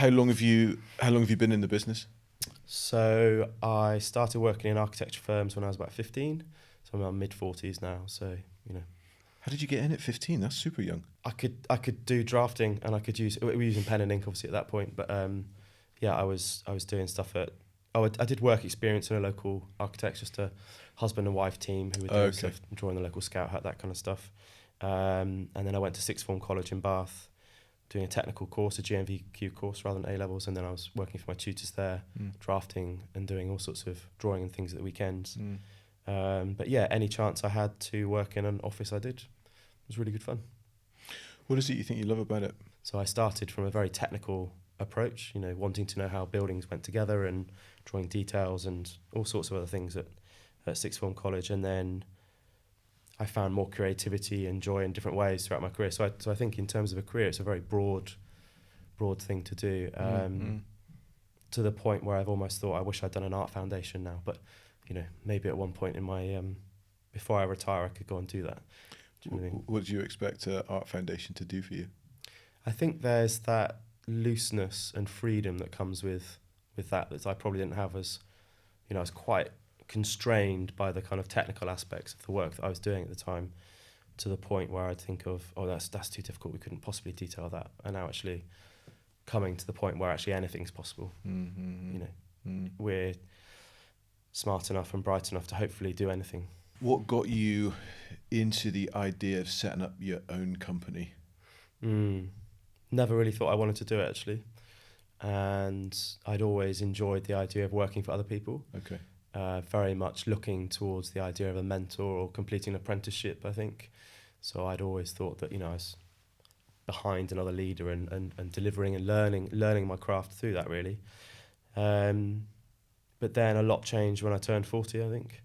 How long have you been in the business? So I started working in architecture firms when I was about 15. So I'm in my mid-40s now. So, How did you get in at 15? That's super young. I could do drafting, and we were using pen and ink obviously at that point. But I was doing stuff I did work experience in a local architects, just a husband and wife team who were doing stuff, drawing the local scout hut, that kind of stuff. And then I went to sixth form college in Bath, doing a technical course, a GNVQ course rather than A-levels, and then I was working for my tutors there, drafting and doing all sorts of drawing and things at the weekends. But yeah, any chance I had to work in an office I did. It was really good fun. What is it you think you love about it? So I started from a very technical approach, wanting to know how buildings went together and drawing details and all sorts of other things at sixth form college. And then I found more creativity and joy in different ways throughout my career. So I think in terms of a career, it's a very broad thing to do, to the point where I've almost thought I wish I'd done an art foundation now. But, maybe at one point in my, before I retire, I could go and do that. Do you know what I mean? What do you expect an art foundation to do for you? I think there's that looseness and freedom that comes with that I probably didn't have as, I was quite constrained by the kind of technical aspects of the work that I was doing at the time, to the point where I'd think of, that's too difficult, we couldn't possibly detail that. And now actually coming to the point where actually anything's possible. We're smart enough and bright enough to hopefully do anything. What got you into the idea of setting up your own company? Never really thought I wanted to do it, actually. And I'd always enjoyed the idea of working for other people. Okay. Very much looking towards the idea of a mentor or completing an apprenticeship, I think. So I'd always thought that, I was behind another leader and delivering and learning my craft through that, really. But then a lot changed when I turned 40, I think.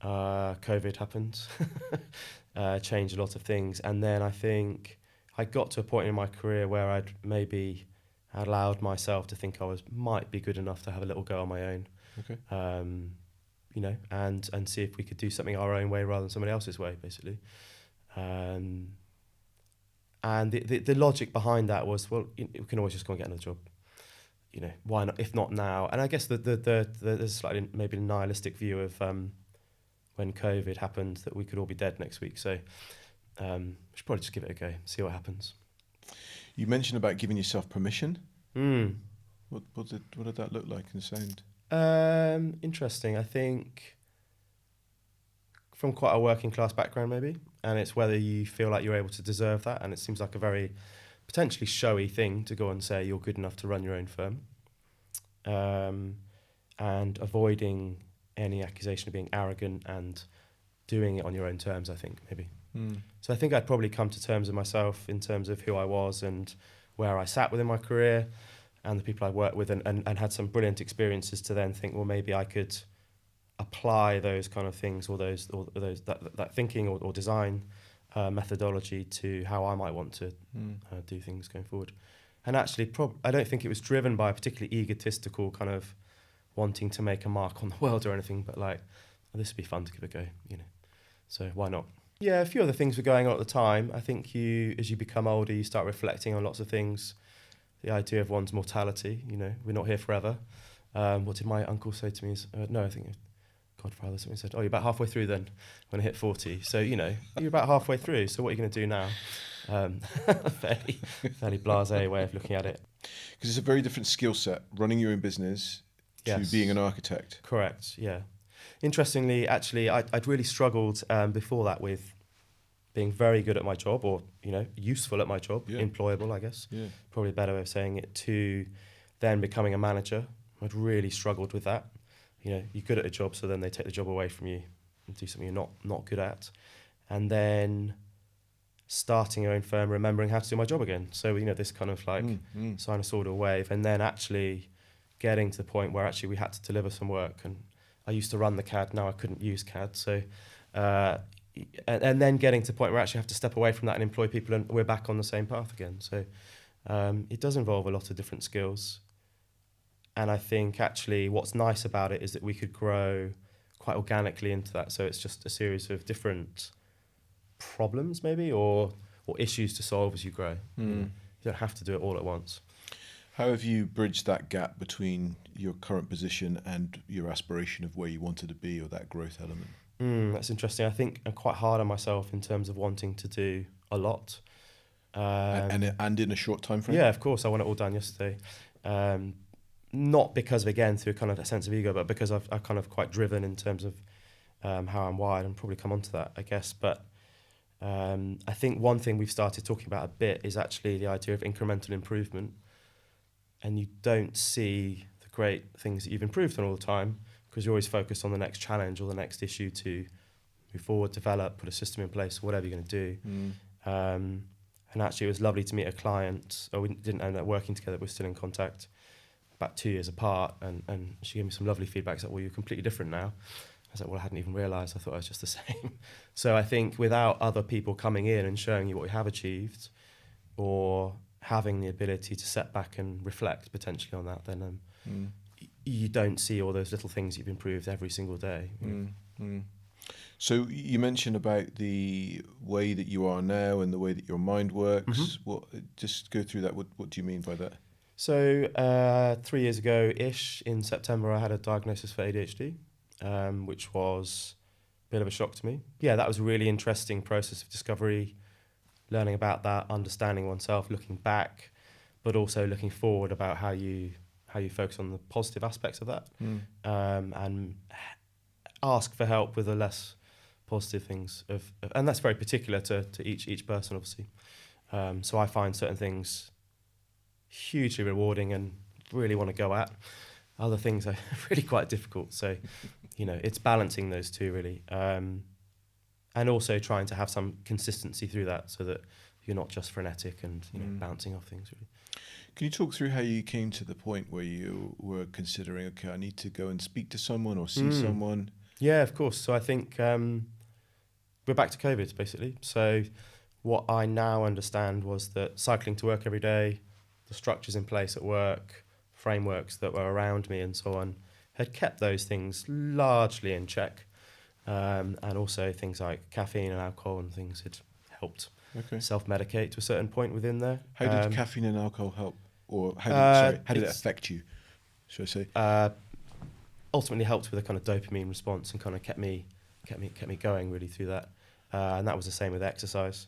COVID happened, changed a lot of things. And then I think I got to a point in my career where I'd maybe allowed myself to think might be good enough to have a little go on my own. Okay. And see if we could do something our own way rather than somebody else's way, basically. And the logic behind that was, well, we can always just go and get another job. Why not? If not now, and I guess there's slightly maybe a nihilistic view of when COVID happened that we could all be dead next week. So we should probably just give it a go, see what happens. You mentioned about giving yourself permission. What did that look like and sound? Interesting. I think from quite a working class background, maybe, and it's whether you feel like you're able to deserve that. And it seems like a very potentially showy thing to go and say you're good enough to run your own firm, and avoiding any accusation of being arrogant and doing it on your own terms, I think, maybe. So I think I'd probably come to terms with myself in terms of who I was and where I sat within my career and the people I worked with, and had some brilliant experiences to then think, well, maybe I could apply those kind of things or that thinking or design methodology to how I might want to do things going forward. And actually, I don't think it was driven by a particularly egotistical kind of wanting to make a mark on the world or anything, but like, this would be fun to give a go, So why not? Yeah, a few other things were going on at the time. I think as you become older, you start reflecting on lots of things. The idea of one's mortality, we're not here forever. What did my uncle say to me? I think Godfather something said, you're about halfway through then when I hit 40. So, you're about halfway through. So what are you going to do now? Fairly blasé way of looking at it. Because it's a very different skill set, running your own business to being an architect. Correct, yeah. Interestingly, actually, I'd really struggled before that with being very good at my job, or, useful at my job, employable, I guess. Yeah. Probably a better way of saying it, to then becoming a manager. I'd really struggled with that. You're good at a job, so then they take the job away from you and do something you're not good at. And then starting your own firm, remembering how to do my job again. So, this kind of like sinusoidal wave. And then actually getting to the point where actually we had to deliver some work. And I used to run the CAD, now I couldn't use CAD. So, and then getting to the point where I actually have to step away from that and employ people, and we're back on the same path again. So it does involve a lot of different skills. And I think actually what's nice about it is that we could grow quite organically into that. So it's just a series of different problems maybe, or issues to solve as you grow. You don't have to do it all at once. How have you bridged that gap between your current position and your aspiration of where you wanted to be, or that growth element? That's interesting. I think I'm quite hard on myself in terms of wanting to do a lot. And in a short time frame? Yeah, of course. I want it all done yesterday. Not because of, again, through kind of a sense of ego, but because I'm kind of quite driven in terms of how I'm wired, and probably come onto that, I guess. But I think one thing we've started talking about a bit is actually the idea of incremental improvement. And you don't see the great things that you've improved on all the time, because you're always focused on the next challenge or the next issue to move forward, develop, put a system in place, whatever you're going to do. And actually, it was lovely to meet a client. We didn't end up working together, but we're still in contact about 2 years apart. And she gave me some lovely feedback. She's like, well, you're completely different now. I was like, well, I hadn't even realised. I thought I was just the same. So I think without other people coming in and showing you what you have achieved, or having the ability to step back and reflect potentially on that, then you don't see all those little things you've improved every single day. So you mentioned about the way that you are now and the way that your mind works. Just go through that. What do you mean by that? So 3 years ago-ish, in September, I had a diagnosis for ADHD, which was a bit of a shock to me. Yeah, that was a really interesting process of discovery, learning about that, understanding oneself, looking back, but also looking forward about how you focus on the positive aspects of that, and ask for help with the less positive things and that's very particular to each person, obviously. So I find certain things hugely rewarding and really want to go at. Other things are really quite difficult. So, it's balancing those two really. And also trying to have some consistency through that, so that you're not just frenetic and bouncing off things, really. Can you talk through how you came to the point where you were considering, okay, I need to go and speak to someone or see someone? Yeah, of course. So I think we're back to COVID, basically. So what I now understand was that cycling to work every day, the structures in place at work, frameworks that were around me and so on, had kept those things largely in check. And also things like caffeine and alcohol and things had helped self-medicate to a certain point within there. How did caffeine and alcohol help? Or how did it affect you, should I say? Ultimately helped with a kind of dopamine response and kind of kept me going really through that. And that was the same with exercise.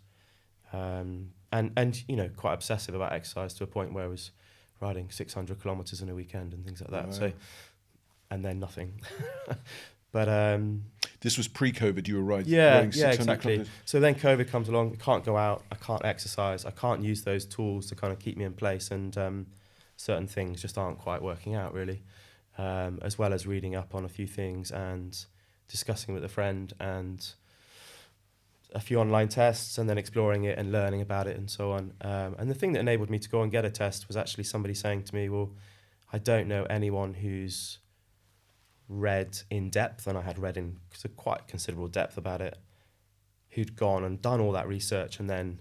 And quite obsessive about exercise to a point where I was riding 600 kilometers in a weekend and things like that. Wow. So, and then nothing. But this was pre-COVID. You were riding 600 exactly. kilometers. So then COVID comes along. I can't go out. I can't exercise. I can't use those tools to kind of keep me in place, and certain things just aren't quite working out really. As well as reading up on a few things and discussing with a friend and a few online tests, and then exploring it and learning about it and so on. And the thing that enabled me to go and get a test was actually somebody saying to me, well, I don't know anyone who's read in depth, and I had read in quite considerable depth about it, who'd gone and done all that research and then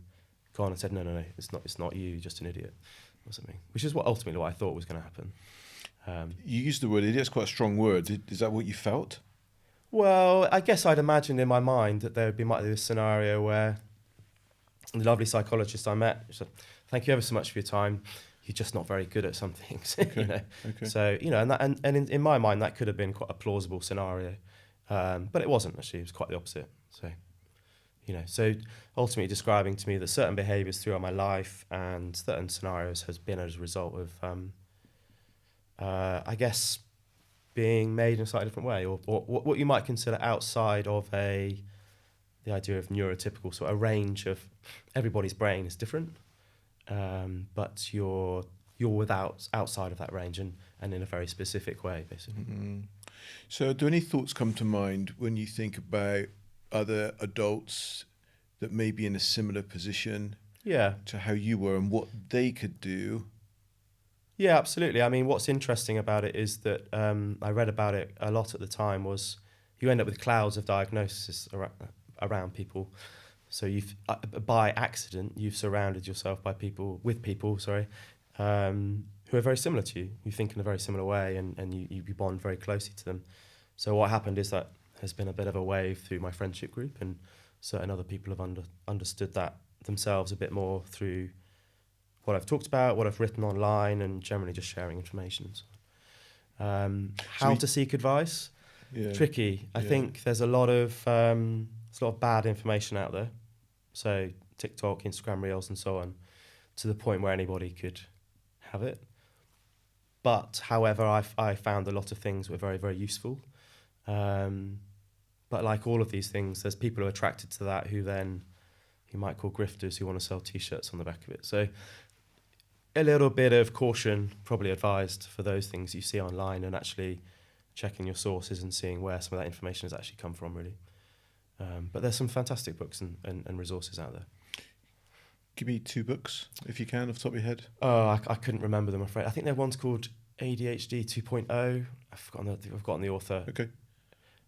gone and said, no, it's not you, you're just an idiot or something, which is ultimately what I thought was going to happen. You used the word idiot. It's quite a strong word. Is that what you felt? Well, I guess I'd imagined in my mind that there might be this scenario where the lovely psychologist I met said, thank you ever so much for your time. You're just not very good at some things. Okay. So, and in my mind, that could have been quite a plausible scenario. But it wasn't, actually. It was quite the opposite. So ultimately describing to me that certain behaviours throughout my life and certain scenarios has been as a result of, I guess, being made in a slightly different way, or what you might consider outside of the idea of neurotypical. So a range of everybody's brain is different, but you're outside of that range and in a very specific way, basically. Mm-hmm. So do any thoughts come to mind when you think about other adults that may be in a similar position to how you were and what they could do? Yeah, absolutely. I mean, what's interesting about it is that I read about it a lot at the time, was you end up with clouds of diagnosis around people. So by accident, you've surrounded yourself with people who are very similar to you. You think in a very similar way, and you bond very closely to them. So what happened is that there's been a bit of a wave through my friendship group, and certain other people have understood that themselves a bit more through what I've talked about, what I've written online, and generally just sharing information. How to seek advice? Yeah. Tricky. I think there's a lot of bad information out there. So TikTok, Instagram Reels, and so on, to the point where anybody could have it. But however, I found a lot of things were very, very useful. But like all of these things, there's people who are attracted to that who then you might call grifters who want to sell T-shirts on the back of it. So a little bit of caution probably advised for those things you see online, and actually checking your sources and seeing where some of that information has actually come from, really. But there's some fantastic books and resources out there. Give me 2 books, if you can, off the top of your head. Oh, I couldn't remember them, I'm afraid. I think there one's called ADHD 2.0. I've forgotten the author. Okay.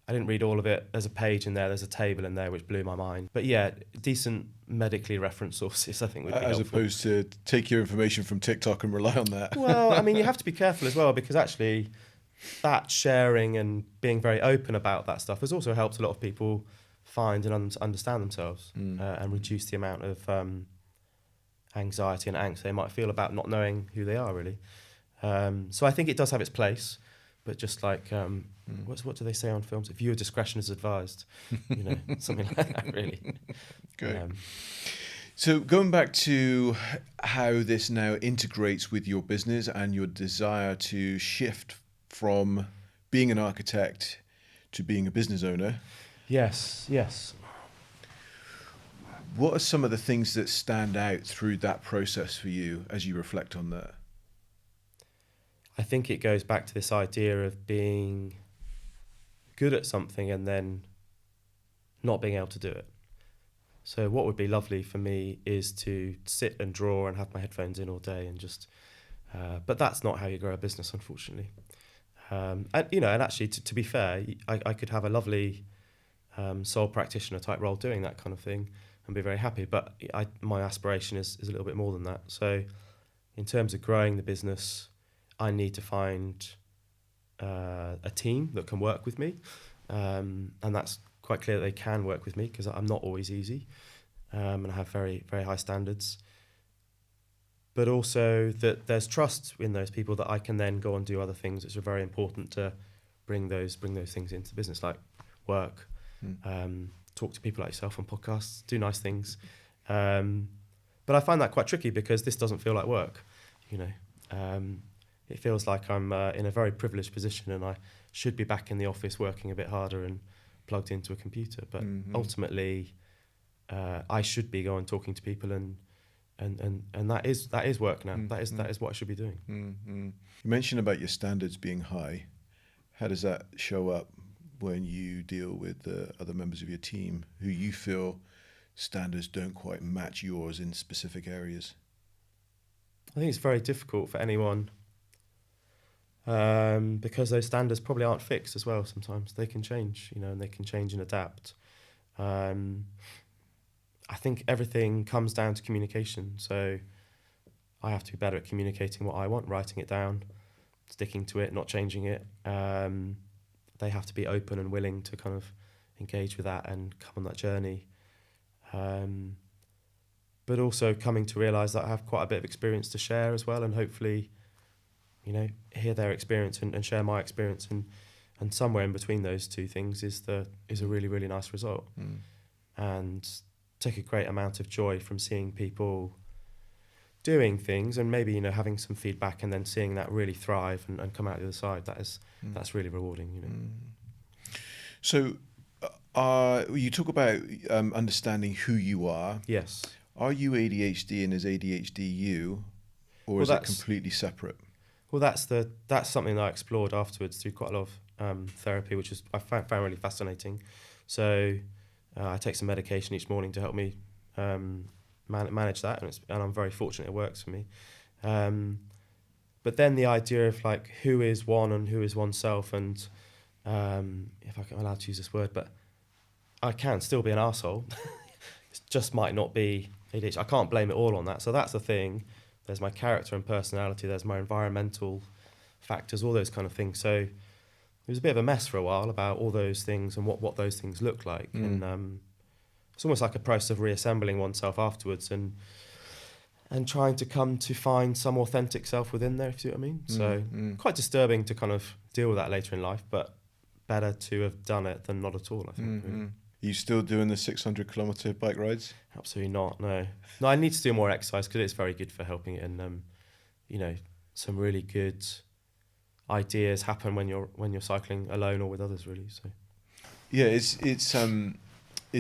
I didn't read all of it. There's a page in there, there's a table in there which blew my mind. But yeah, decent medically referenced sources, I think, would be As helpful. opposed to take your information from TikTok and rely on that. Well, I mean, you have to be careful as well, because actually that sharing and being very open about that stuff has also helped a lot of people find and understand themselves and reduce the amount of anxiety and angst they might feel about not knowing who they are, really. So I think it does have its place, but just like what do they say on films? Viewer discretion is advised, something like that, really. Great. So going back to how this now integrates with your business and your desire to shift from being an architect to being a business owner. Yes. What are some of the things that stand out through that process for you as you reflect on that? I think it goes back to this idea of being good at something and then not being able to do it. So what would be lovely for me is to sit and draw and have my headphones in all day and just, but that's not how you grow a business, unfortunately. And actually, to be fair, I could have a lovely sole practitioner type role doing that kind of thing and be very happy. But my aspiration is a little bit more than that. So in terms of growing the business, I need to find a team that can work with me. And that's quite clear that they can work with me, because I'm not always easy and I have very, very high standards. But also that there's trust in those people that I can then go and do other things which are very important to bring those things into the business, like work, talk to people like yourself on podcasts, do nice things. But I find that quite tricky because this doesn't feel like work, It feels like I'm in a very privileged position and I should be back in the office working a bit harder and plugged into a computer. But ultimately, I should be going talking to people and that is work now. That is what I should be doing. You mentioned about your standards being high. How does that show up when you deal with other members of your team who you feel standards don't quite match yours in specific areas? I think it's very difficult for anyone because those standards probably aren't fixed as well. Sometimes they can change, and they can change and adapt. I think everything comes down to communication. So I have to be better at communicating what I want, writing it down, sticking to it, not changing it. They have to be open and willing to kind of engage with that and come on that journey. But also coming to realise that I have quite a bit of experience to share as well, and hopefully, hear their experience and share my experience, and somewhere in between those two things is a really, really nice result. And take a great amount of joy from seeing people doing things and maybe having some feedback and then seeing that really thrive and come out the other side. That's really rewarding. So you talk about understanding who you are. Yes. Are you ADHD and is ADHD you, or is it completely separate? Well, that's something that I explored afterwards through quite a lot of therapy, which I found really fascinating. So I take some medication each morning to help me manage that, and I'm very fortunate it works for me. But then the idea of like who is one and who is oneself, and if I'm allowed to use this word, but I can still be an arsehole. It just might not be ADHD. I can't blame it all on that. So that's the thing. There's my character and personality. There's my environmental factors, all those kind of things. So it was a bit of a mess for a while about all those things and what those things look like. And it's almost like a process of reassembling oneself afterwards. And and trying to come to find some authentic self within there, if you see what I mean. So quite disturbing to kind of deal with that later in life, but better to have done it than not at all, I think. Really. Are you still doing the 600-kilometre bike rides? Absolutely not, no. No, I need to do more exercise because it's very good for helping it, and you know, some really good ideas happen when you're cycling alone or with others, really. So yeah, it's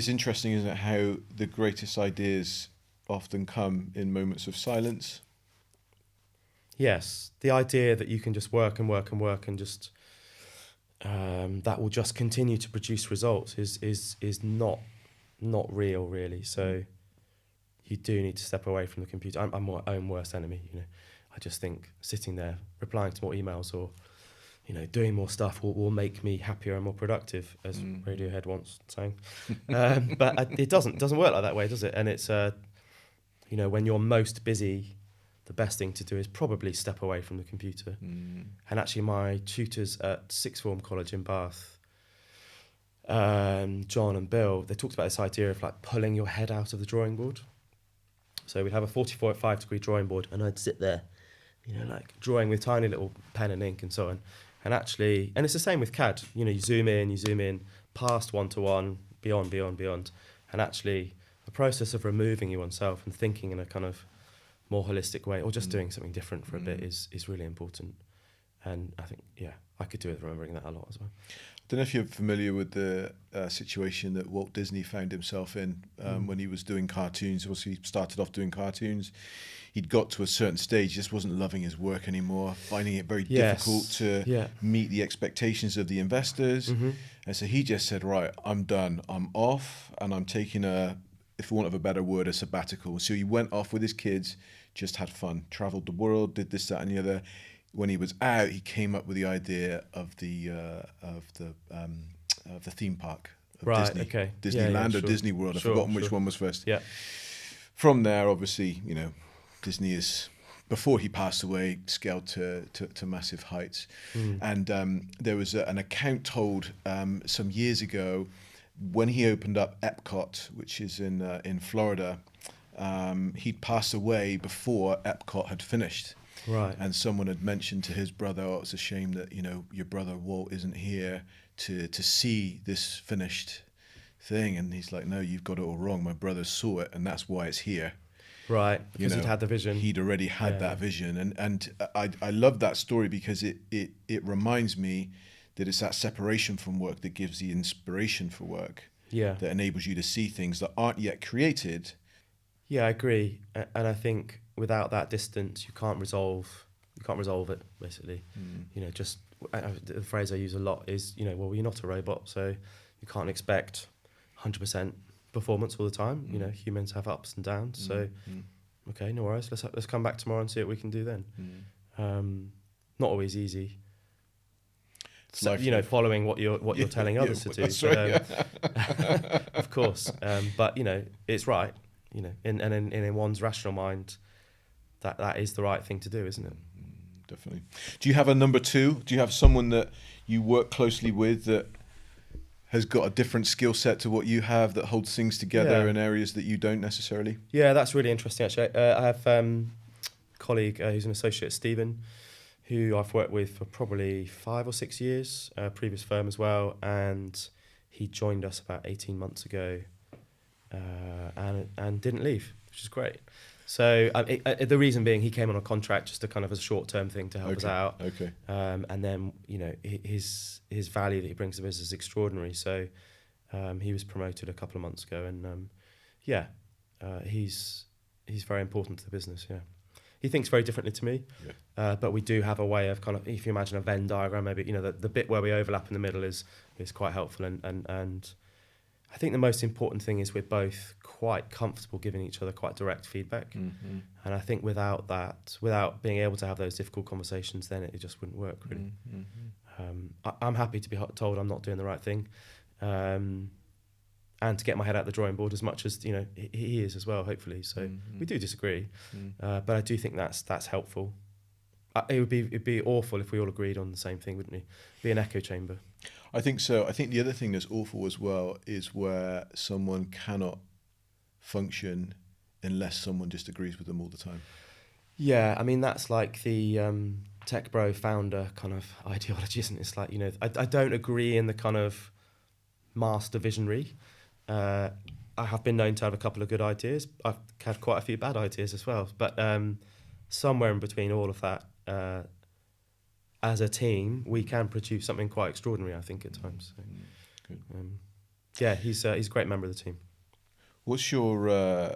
interesting, isn't it, how the greatest ideas often come in moments of silence. Yes, the idea that you can just work and work and work and just that will just continue to produce results is not real, really. So you do need to step away from the computer. I'm my own worst enemy, you know. I just think sitting there replying to more emails or, you know, doing more stuff will make me happier and more productive, as Radiohead once saying. But it doesn't work like that way, does it? And it's you know, when you're most busy, the best thing to do is probably step away from the computer. And actually my tutors at Sixth Form College in Bath, John and Bill, they talked about this idea of like pulling your head out of the drawing board. So we'd have a 45-degree drawing board and I'd sit there, you know, like drawing with tiny little pen and ink and so on. And actually, and it's the same with CAD, you know, you zoom in, past one-to-one, beyond. And actually the process of removing you oneself and thinking in a kind of more holistic way, or just doing something different for a bit is really important. And I think, yeah, I could do with remembering that a lot as well. I don't know if you're familiar with the situation that Walt Disney found himself in when he was doing cartoons. Obviously, he started off doing cartoons. He'd got to a certain stage, just wasn't loving his work anymore, finding it very difficult to meet the expectations of the investors. And so he just said, right, I'm done. I'm off, and I'm taking if for want of a better word, a sabbatical. So he went off with his kids, just had fun, traveled the world, did this, that, and the other. When he was out, he came up with the idea of the theme park of Disney, Disneyland or Disney World. I've forgotten which one was first. Yeah. From there, obviously, you know, Disney is, before he passed away, scaled to massive heights. And there was an account told some years ago when he opened up Epcot, which is in Florida. He'd passed away before Epcot had finished. Right. And someone had mentioned to his brother, oh, it's a shame that, you know, your brother Walt isn't here to see this finished thing. And he's like, no, you've got it all wrong. My brother saw it, and that's why it's here. Right, because he'd had the vision. He'd already had that vision. And I love that story because it reminds me that it's that separation from work that gives the inspiration for work. Yeah. That enables you to see things that aren't yet created. Yeah, I agree. And I think without that distance, you can't resolve it, basically. You know, just the phrase I use a lot is, you know, well, you're not a robot, so you can't expect 100% performance all the time. You know, humans have ups and downs. So, okay, no worries. Let's come back tomorrow and see what we can do then. Not always easy. So, you know, following what you're telling others to do. Right, of course. But you know, it's right. You know, in one's rational mind, that is the right thing to do, isn't it? Definitely. Do you have a number two? Do you have someone that you work closely with that has got a different skill set to what you have, that holds things together in areas that you don't necessarily? Yeah, that's really interesting, actually. I have a colleague who's an associate, Stephen, who I've worked with for probably 5 or 6 years, previous firm as well, and he joined us about 18 months ago and didn't leave, which is great. So the reason being, he came on a contract just to kind of as a short-term thing to help us out. Okay. And then, you know, his value that he brings to the business is extraordinary. So he was promoted a couple of months ago, and he's very important to the business. Yeah, he thinks very differently to me, but we do have a way of kind of, if you imagine a Venn diagram, maybe, you know, the bit where we overlap in the middle is quite helpful, and I think the most important thing is we're both quite comfortable giving each other quite direct feedback. And I think without that, without being able to have those difficult conversations, then it just wouldn't work, really. I'm happy to be told I'm not doing the right thing, and to get my head out the drawing board as much as, you know, he is as well, hopefully. So we do disagree, but I do think that's helpful. It'd be awful if we all agreed on the same thing, wouldn't it? Be an echo chamber. I think so. I think the other thing that's awful as well is where someone cannot function unless someone just agrees with them all the time. Yeah, I mean, that's like the tech bro founder kind of ideology, isn't it? It's like, I don't agree in the kind of master visionary. I have been known to have a couple of good ideas. I've had quite a few bad ideas as well. But somewhere in between all of that, as a team, we can produce something quite extraordinary, I think, at times. So, Good. yeah, he's a great member of the team. What's your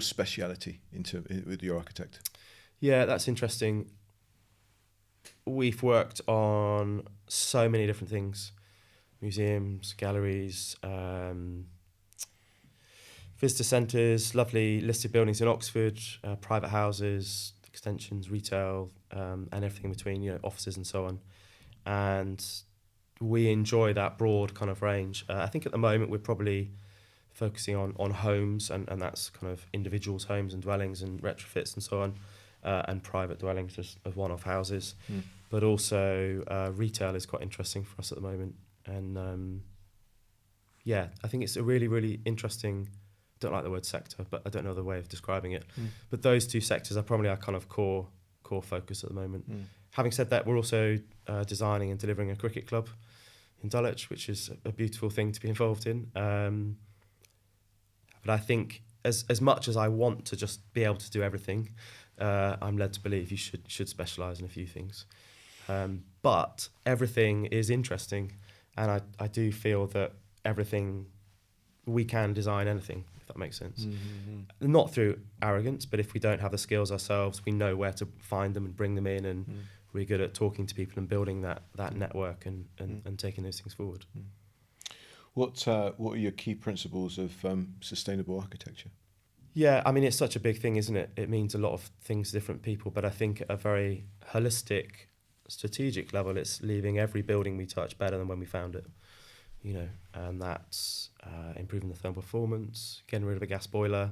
speciality with your architect? Yeah, that's interesting. We've worked on so many different things: museums, galleries, visitor centres, lovely listed buildings in Oxford, private houses, extensions, retail, and everything in between, offices and so on. And we enjoy that broad kind of range. I think at the moment we're probably focusing on homes, and that's kind of individuals' homes and dwellings and retrofits and so on, and private dwellings as one-off houses. But also retail is quite interesting for us at the moment. And yeah, I think it's a really, really interesting, don't like the word sector, but I don't know the way of describing it. But those two sectors are probably our kind of core focus at the moment. Having said that, we're also designing and delivering a cricket club in Dulwich, which is a beautiful thing to be involved in. But I think as much as I want to just be able to do everything, I'm led to believe you should specialise in a few things. But everything is interesting, and I do feel that everything, we can design anything, if that makes sense. Not through arrogance, but if we don't have the skills ourselves, we know where to find them and bring them in, and we're good at talking to people and building that network and taking those things forward. What are your key principles of sustainable architecture? Yeah, I mean, it's such a big thing, isn't it? It means a lot of things to different people, but I think at a very holistic, strategic level, it's leaving every building we touch better than when we found it. And that's improving the thermal performance, getting rid of a gas boiler,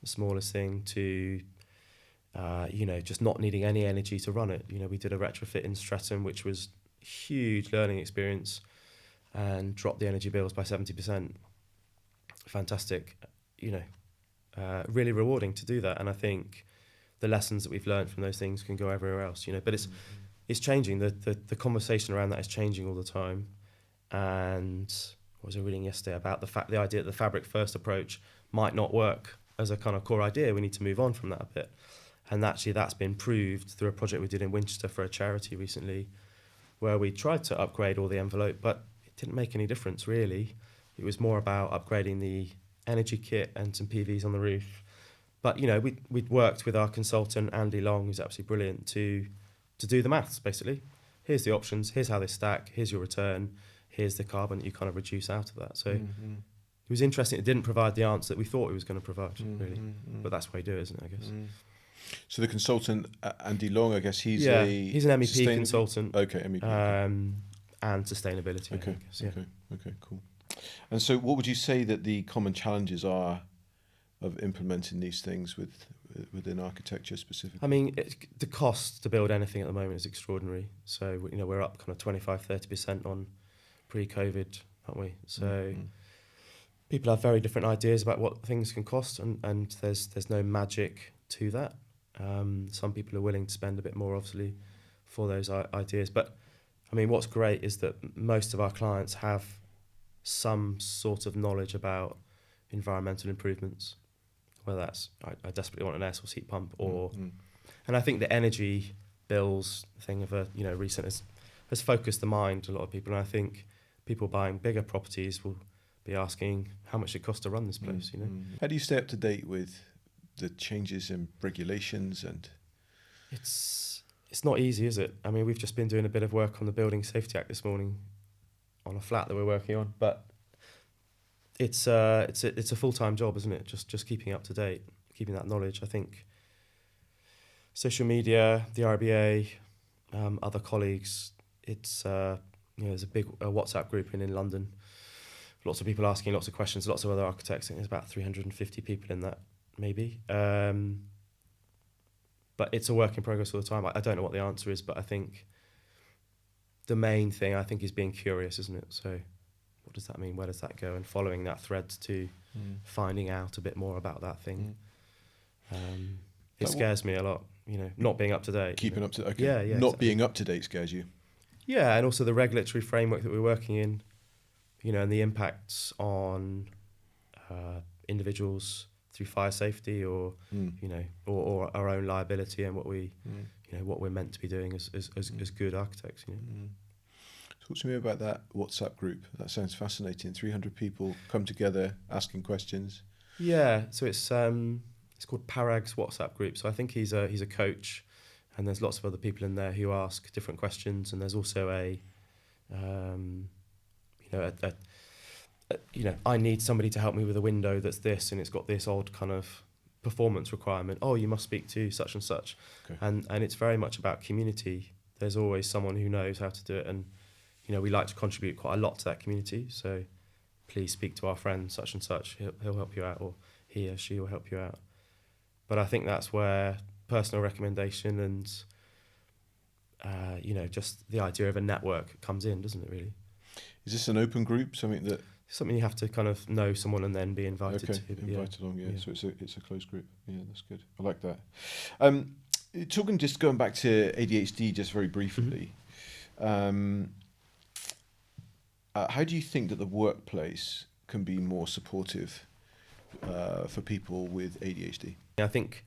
the smallest thing, to just not needing any energy to run it. We did a retrofit in Streatham, which was a huge learning experience, and dropped the energy bills by 70%. Fantastic, really rewarding to do that. And I think the lessons that we've learned from those things can go everywhere else, but it's changing. The conversation around that is changing all the time. And what was I reading yesterday about the idea that the fabric first approach might not work as a kind of core idea. We need to move on from that a bit. And actually that's been proved through a project we did in Winchester for a charity recently, where we tried to upgrade all the envelope, but it didn't make any difference really. It was more about upgrading the energy kit and some PVs on the roof. But we'd worked with our consultant Andy Long, who's absolutely brilliant, to do the maths basically. Here's the options, here's how they stack, here's your return, here's the carbon that you kind of reduce out of that. So it was interesting. It didn't provide the answer that we thought it was going to provide, really. But that's why you do it, isn't it, I guess? So the consultant, Andy Long, I guess he's he's an MEP consultant. Okay, MEP. And sustainability. Okay, I guess, yeah. Okay, cool. And so what would you say that the common challenges are of implementing these things within architecture specifically? I mean, the cost to build anything at the moment is extraordinary. So, we're up kind of 25-30% on pre-COVID, aren't we? So people have very different ideas about what things can cost, and there's no magic to that. Some people are willing to spend a bit more, obviously, for those ideas. But, I mean, what's great is that most of our clients have some sort of knowledge about environmental improvements, whether that's, I desperately want an air source heat pump, or... And I think the energy bills thing of recent has focused the mind a lot of people, and I think people buying bigger properties will be asking how much it costs to run this place. How do you stay up to date with the changes in regulations? And it's not easy, is it? I mean, we've just been doing a bit of work on the Building Safety Act this morning on a flat that we're working on, but it's a full-time job, isn't it? Just keeping up to date, keeping that knowledge. I think social media, the RBA, other colleagues. It's there's a big WhatsApp group in London. Lots of people asking lots of questions, lots of other architects. I think there's about 350 people in that, maybe. But it's a work in progress all the time. I don't know what the answer is, but I think the main thing, is being curious, isn't it? So what does that mean? Where does that go? And following that thread to finding out a bit more about that thing. It scares me a lot, not being up to date. Keeping up to okay. Yeah, Not exactly. being up to date scares you. Yeah, and also the regulatory framework that we're working in, and the impacts on individuals through fire safety or our own liability and what we're meant to be doing as good architects. Talk to me about that WhatsApp group. That sounds fascinating. 300 people come together asking questions. Yeah, so it's called Parag's WhatsApp group. So I think he's a coach, and there's lots of other people in there who ask different questions. And there's also I need somebody to help me with a window that's this, and it's got this odd kind of performance requirement. Oh, you must speak to such and such. Okay. And it's very much about community. There's always someone who knows how to do it, and we like to contribute quite a lot to that community. So please speak to our friend such and such. He'll help you out, or he or she will help you out. But I think that's where personal recommendation and just the idea of a network comes in, doesn't it? Really. Is this an open group? Something you have to kind of know someone and then be invited to. Invited along, yeah. So it's a closed group. Yeah, that's good. I like that. Going back to ADHD just very briefly. How do you think that the workplace can be more supportive for people with ADHD? I think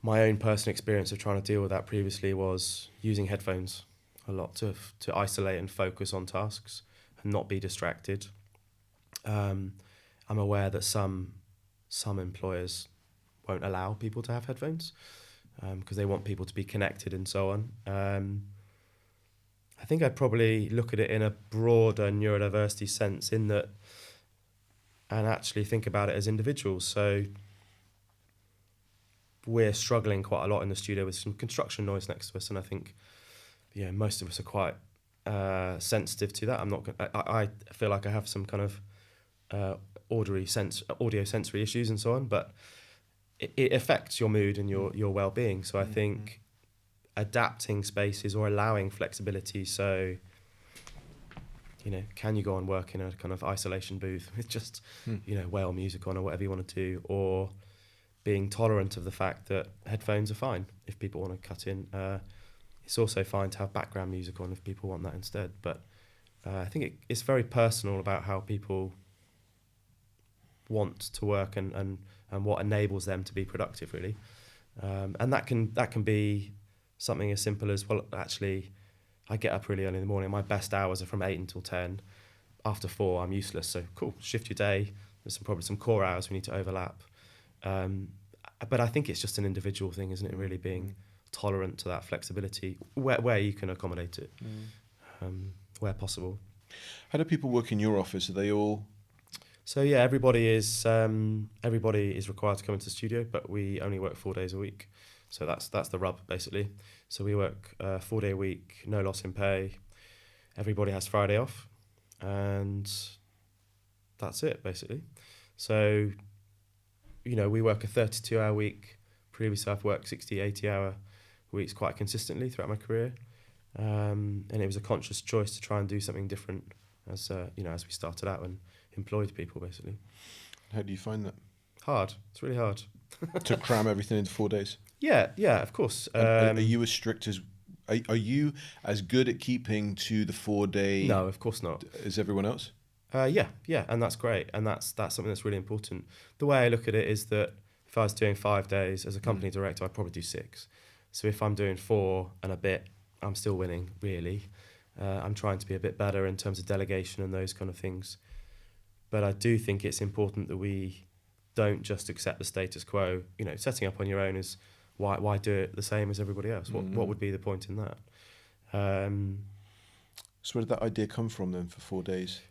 my own personal experience of trying to deal with that previously was using headphones a lot to isolate and focus on tasks and not be distracted. I'm aware that some employers won't allow people to have headphones because they want people to be connected and so on. I think I'd probably look at it in a broader neurodiversity sense and actually think about it as individuals. So we're struggling quite a lot in the studio with some construction noise next to us, and I think most of us are quite sensitive to that. I feel like I have some kind of audio sensory issues and so on, but it affects your mood and your well-being. So I think adapting spaces or allowing flexibility. So, can you go and work in a kind of isolation booth with just, whale music on or whatever you want to do, or being tolerant of the fact that headphones are fine if people want to cut in. It's also fine to have background music on if people want that instead. But I think it's very personal about how people want to work and what enables them to be productive, really. And that can be something as simple as, well, actually, I get up really early in the morning. My best hours are from 8 until 10. After 4, I'm useless. So cool, shift your day. There's probably some core hours we need to overlap. But I think it's just an individual thing, isn't it? Really being tolerant to that flexibility where you can accommodate it, where possible. How do people work in your office? Are they all? So yeah, everybody is required to come into the studio, but we only work 4 days a week. So that's the rub, basically. So we work 4 day a week, no loss in pay. Everybody has Friday off, and that's it, basically. So, we work a 32-hour week. Previously, I've worked 60, 80-hour weeks quite consistently throughout my career. And it was a conscious choice to try and do something different as we started out and employed people, basically. How do you find that? Hard. It's really hard. To cram everything into 4 days? Yeah, of course. Are you as strict as... Are you as good at keeping to the 4 day... No, of course not. As everyone else? Yeah, and that's great. And that's something that's really important. The way I look at it is that if I was doing 5 days as a company director, I'd probably do 6. So if I'm doing 4 and a bit, I'm still winning, really. I'm trying to be a bit better in terms of delegation and those kind of things. But I do think it's important that we don't just accept the status quo. Setting up on your own is... Why do it the same as everybody else? What would be the point in that? So where did that idea come from then for 4 days?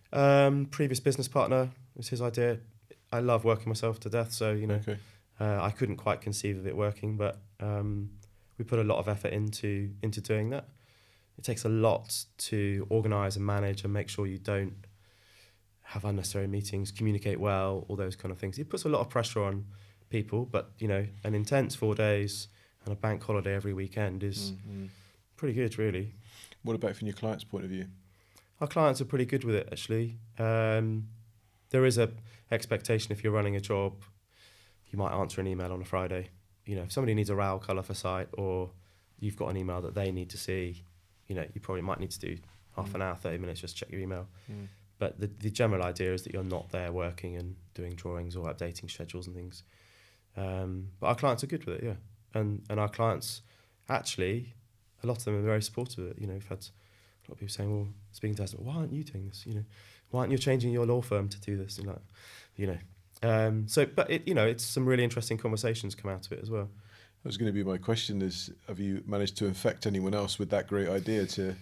Previous business partner, was his idea. I love working myself to death, so Okay. I couldn't quite conceive of it working, but we put a lot of effort into doing that. It takes a lot to organise and manage and make sure you don't have unnecessary meetings, communicate well, all those kind of things. It puts a lot of pressure on people, but an intense 4 days and a bank holiday every weekend is pretty good, really. What about from your client's point of view? Our clients are pretty good with it, actually. There is a expectation if you're running a job, you might answer an email on a Friday. You know, if somebody needs a RAL colour for site, or you've got an email that they need to see, you know, you probably might need to do half an hour, 30 minutes, just check your email. But the general idea is that you're not there working and doing drawings or updating schedules and things. But our clients are good with it, yeah. And our clients, actually, a lot of them are very supportive of it. You know, we've had a lot of people saying, well, speaking to us, why aren't you doing this? You know, why aren't you changing your law firm to do this? And like, you know. But it, you know, it's some really interesting conversations come out of it as well. That was going to be my question: is have you managed to infect anyone else with that great idea to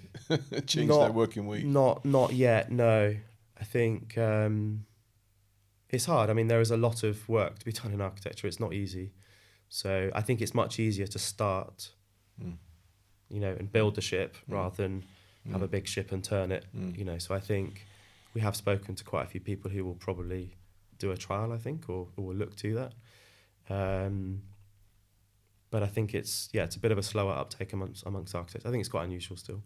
change their working week? Not yet. No, I think it's hard. I mean, there is a lot of work to be done in architecture. It's not easy. So I think it's much easier to start, you know, and build the ship rather than have a big ship and turn it. You know, so I think we have spoken to quite a few people who will probably do a trial, I think, or will look to that. But I think it's a bit of a slower uptake amongst architects. I think it's quite unusual still,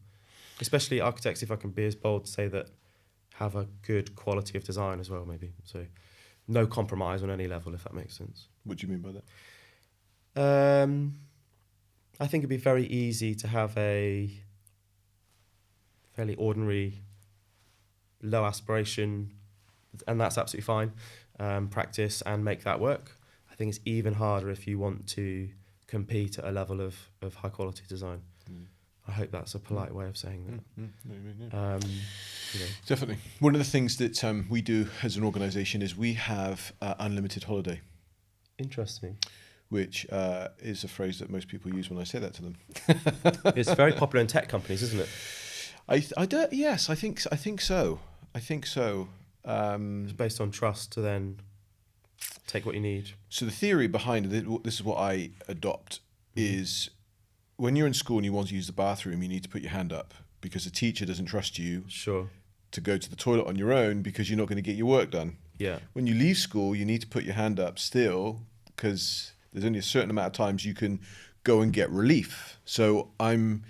especially architects, if I can be as bold to say that, have a good quality of design as well, maybe. So no compromise on any level, if that makes sense. What do you mean by that? I think it'd be very easy to have a fairly ordinary, low aspiration, and that's absolutely fine, practice and make that work. I think it's even harder if you want to compete at a level of high quality design. I hope that's a polite way of saying that. You know. Definitely. One of the things that we do as an organisation is we have unlimited holiday. Interesting. Which is a phrase that most people use when I say that to them. It's very popular in tech companies, isn't it? Yes, I think so. It's based on trust to then take what you need. So the theory behind it, this is what I adopt, is when you're in school and you want to use the bathroom, you need to put your hand up because the teacher doesn't trust you to go to the toilet on your own because you're not going to get your work done. Yeah. When you leave school, you need to put your hand up still because there's only a certain amount of times you can go and get relief. So I'm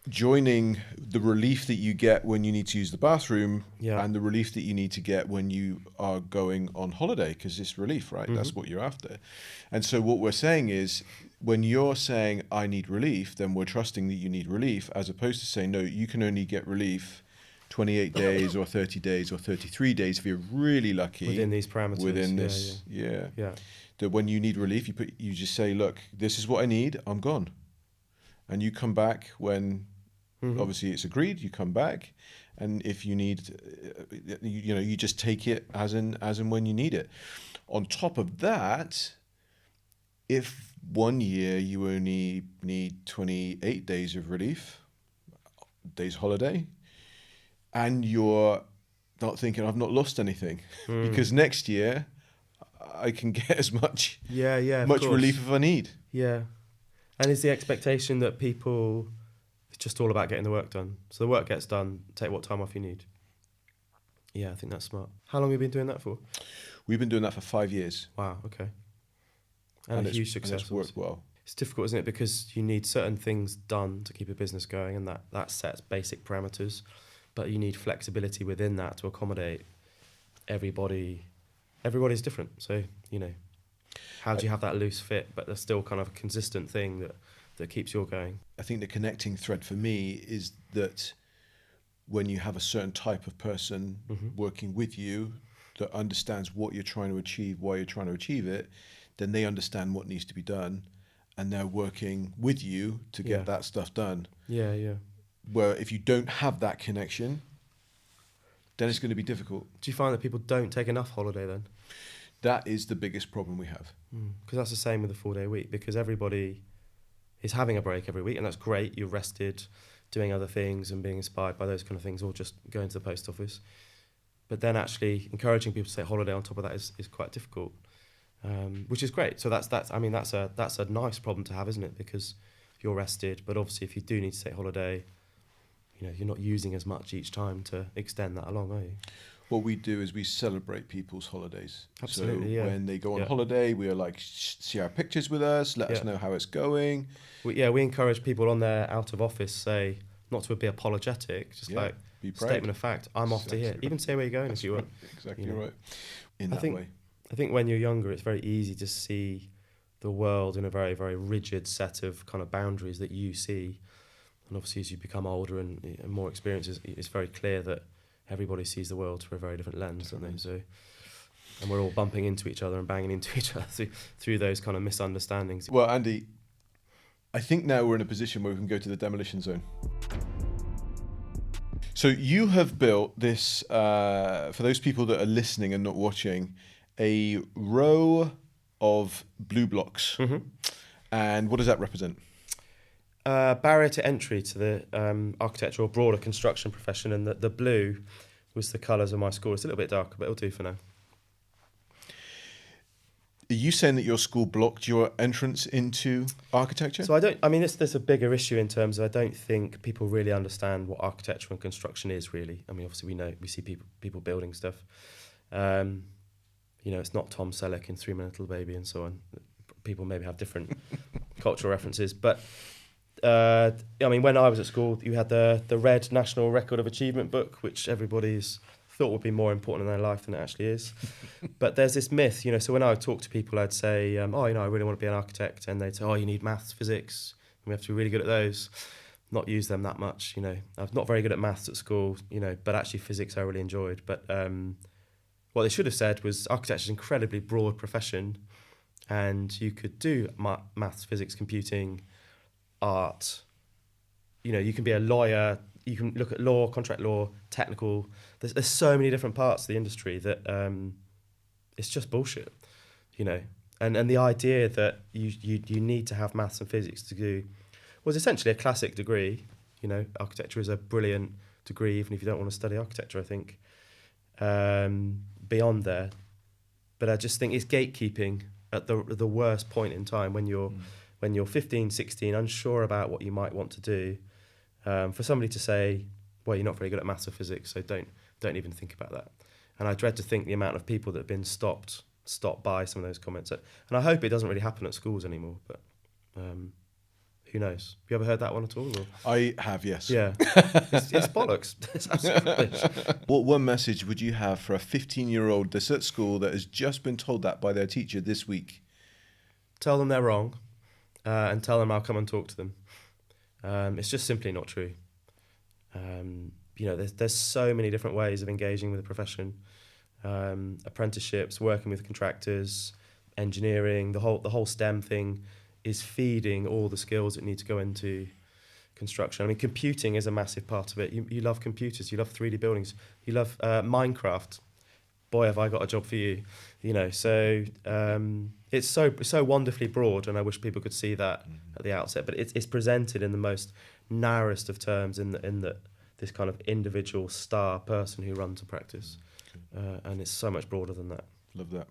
joining the relief that you get when you need to use the bathroom and the relief that you need to get when you are going on holiday, because it's relief, right? That's what you're after. And so what we're saying is, when you're saying I need relief, then we're trusting that you need relief, as opposed to saying, no, you can only get relief 28 days or 30 days or 33 days if you're really lucky. Within these parameters. Within this, yeah. That when you need relief, you just say, look, this is what I need, I'm gone. And you come back when, obviously it's agreed, you come back. And if you need, you just take it as and when you need it. On top of that, if 1 year you only need 28 days of relief, days holiday, and you're not thinking, I've not lost anything, because next year I can get as much relief if I need. Yeah. And is the expectation that people, it's just all about getting the work done. So the work gets done, take what time off you need. Yeah, I think that's smart. How long have you been doing that for? We've been doing that for 5 years. Wow, okay. And a huge success. And it's worked well. It's difficult, isn't it? Because you need certain things done to keep a business going, and that sets basic parameters. But you need flexibility within that to accommodate everybody. Everybody's different. So, how do you have that loose fit, but there's still kind of a consistent thing that keeps you all going? I think the connecting thread for me is that when you have a certain type of person working with you that understands what you're trying to achieve, why you're trying to achieve it, then they understand what needs to be done, and they're working with you to get that stuff done. Yeah, yeah. Where if you don't have that connection, then it's going to be difficult. Do you find that people don't take enough holiday then? That is the biggest problem we have. Because that's the same with the 4-day week, because everybody is having a break every week, and that's great. You're rested, doing other things and being inspired by those kind of things, or just going to the post office. But then actually encouraging people to take holiday on top of that is quite difficult, which is great. So that's a nice problem to have, isn't it? Because you're rested, but obviously if you do need to take holiday, you're not using as much each time to extend that along, are you? What we do is we celebrate people's holidays. Absolutely, so when they go on holiday, we are like, share pictures with us, let us know how it's going. We encourage people on their out of office, say, not to be apologetic, just like, Be proud. statement of fact. I'm off to here. Exactly Even right. say where you're going That's if you right. want. Exactly you know. right. In I that think- way. I think when you're younger, it's very easy to see the world in a very, very rigid set of kind of boundaries that you see. And obviously, as you become older and more experienced, it's very clear that everybody sees the world through a very different lens, don't they? So, and we're all bumping into each other and banging into each other through those kind of misunderstandings. Well, Andy, I think now we're in a position where we can go to the demolition zone. So you have built this, for those people that are listening and not watching, a row of blue blocks. Mm-hmm. And what does that represent? Barrier to entry to the architectural broader construction profession, and the blue was the colours of my school. It's a little bit darker, but it'll do for now. Are you saying that your school blocked your entrance into architecture? So there's a bigger issue in terms of I don't think people really understand what architecture and construction is really. I mean, obviously we see people building stuff. It's not Tom Selleck in 3 Minute Little Baby and so on. People maybe have different cultural references, but when I was at school, you had the red National Record of Achievement book, which everybody's thought would be more important in their life than it actually is. But there's this myth, so when I would talk to people, I'd say, I really want to be an architect, and they'd say, you need maths, physics, and we have to be really good at those. Not use them that much, I'm not very good at maths at school, but actually physics I really enjoyed. But what they should have said was architecture is an incredibly broad profession, and you could do maths, physics, computing, art. You can be a lawyer. You can look at law, contract law, technical. There's so many different parts of the industry that it's just bullshit, And the idea that you need to have maths and physics to do was essentially a classic degree. Architecture is a brilliant degree, even if you don't want to study architecture, I think. Beyond there, but I just think it's gatekeeping at the worst point in time when you're 15, 16, unsure about what you might want to do. For somebody to say, well, you're not very good at maths or physics, so don't even think about that. And I dread to think the amount of people that have been stopped by some of those comments. And I hope it doesn't really happen at schools anymore, but who knows? Have you ever heard that one at all? Or? I have, yes. Yeah. It's bollocks. It's absolutely rubbish. What one message would you have for a 15-year-old that's at school that has just been told that by their teacher this week? Tell them they're wrong, and tell them I'll come and talk to them. It's just simply not true. There's so many different ways of engaging with the profession. Apprenticeships, working with contractors, engineering, the whole STEM thing is feeding all the skills that need to go into construction. I mean, computing is a massive part of it. You love computers, you love 3D buildings, you love Minecraft. Boy, have I got a job for you. So it's so wonderfully broad, and I wish people could see that at the outset. But it's presented in the most narrowest of terms in that this kind of individual star person who runs a practice, and it's so much broader than that. Love that.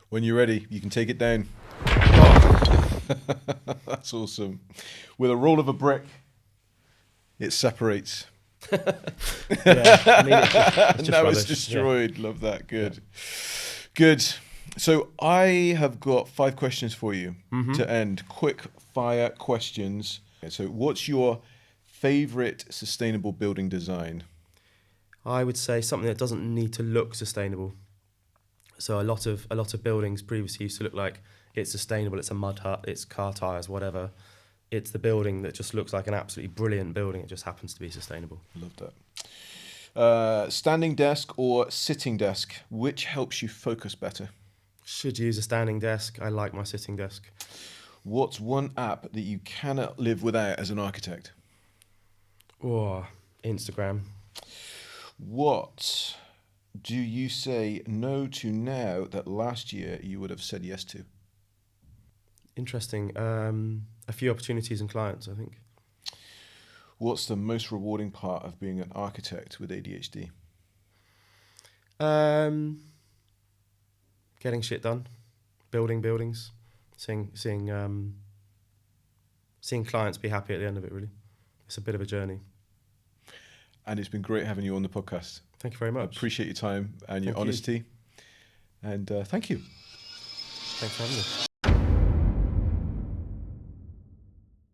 When you're ready, you can take it down. That's awesome. With a roll of a brick, it separates. It's now rubbish. it's destroyed. Love that. Good. So I have got 5 questions for you to end. Quick fire questions. So what's your favorite sustainable building design? I would say something that doesn't need to look sustainable. So a lot of buildings previously used to look like it's sustainable, it's a mud hut, it's car tires, whatever. It's the building that just looks like an absolutely brilliant building. It just happens to be sustainable. Love that. Standing desk or sitting desk, which helps you focus better? Should use a standing desk. I like my sitting desk. What's one app that you cannot live without as an architect? Oh, Instagram. What do you say no to now that last year you would have said yes to? Interesting. A few opportunities and clients, I think. What's the most rewarding part of being an architect with ADHD? Getting shit done, building buildings, seeing clients be happy at the end of it. Really, it's a bit of a journey. And it's been great having you on the podcast. Thank you very much. I appreciate your time and your honesty. And thank you. Thanks for having me.